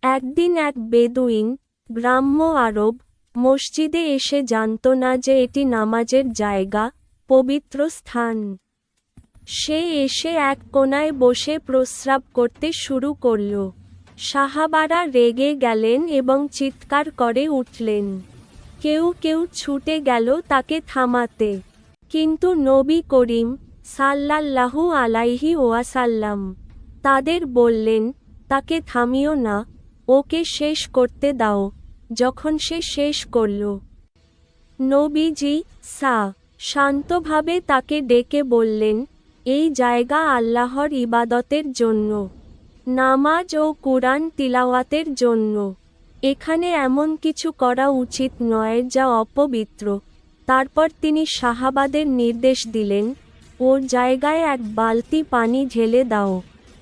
একদিন এক বেদুইন, গ্রাম্য আরব, মসজিদে এসে জানত না যে এটি নামাজের জায়গা, পবিত্র স্থান। সে এসে এক কোণায় বসে প্রস্রাব করতে শুরু করল। সাহাবারা রেগে গেলেন এবং চিৎকার করে উঠলেন। কেউ কেউ ছুটে গেল তাকে থামাতে, কিন্তু নবী করিম সাল্লাল্লাহু আলাইহি ওয়াসাল্লাম তাদের বললেন, তাকে থামিও না, ওকে শেষ করতে দাও। যখন সে শেষ করল, নবীজি শান্তভাবে তাকে ডেকে বললেন, এই জায়গা আল্লাহর ইবাদতের জন্য, নামাজ ও কুরআন তিলাওয়াতের জন্য। এখানে এমন কিছু করা উচিত নয় যা অপবিত্র। তারপর তিনি সাহাবাদের নির্দেশ দিলেন, ওর জায়গায় এক বালতি পানি ঢেলে দাও।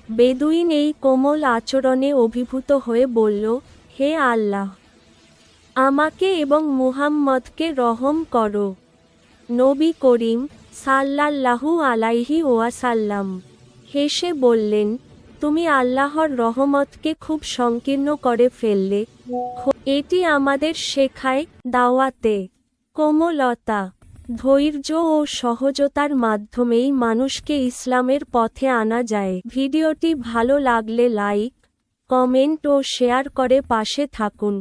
বেদুইন এই কোমল আচরণে অভিভূত হয়ে বলল, হে আল্লাহ, আমাকে এবং মুহাম্মদকে রহম করো। নবী করিম সাল্লাল্লাহু আলাইহি ওয়াসাল্লাম হেসে বললেন, তুমি আল্লাহর রহমতকে খুব সংকীর্ণ করে ফেললে। এটি আমাদের শেখায়, দাওয়াতে কোমলতা, ধৈর্য ও সহজতার মাধ্যমেই মানুষকে ইসলামের পথে আনা যায়। ভিডিওটি ভালো লাগলে লাইক, কমেন্ট ও শেয়ার করে পাশে থাকুন।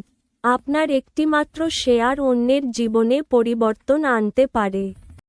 আপনার একটিমাত্র শেয়ার অন্যের জীবনে পরিবর্তন আনতে পারে।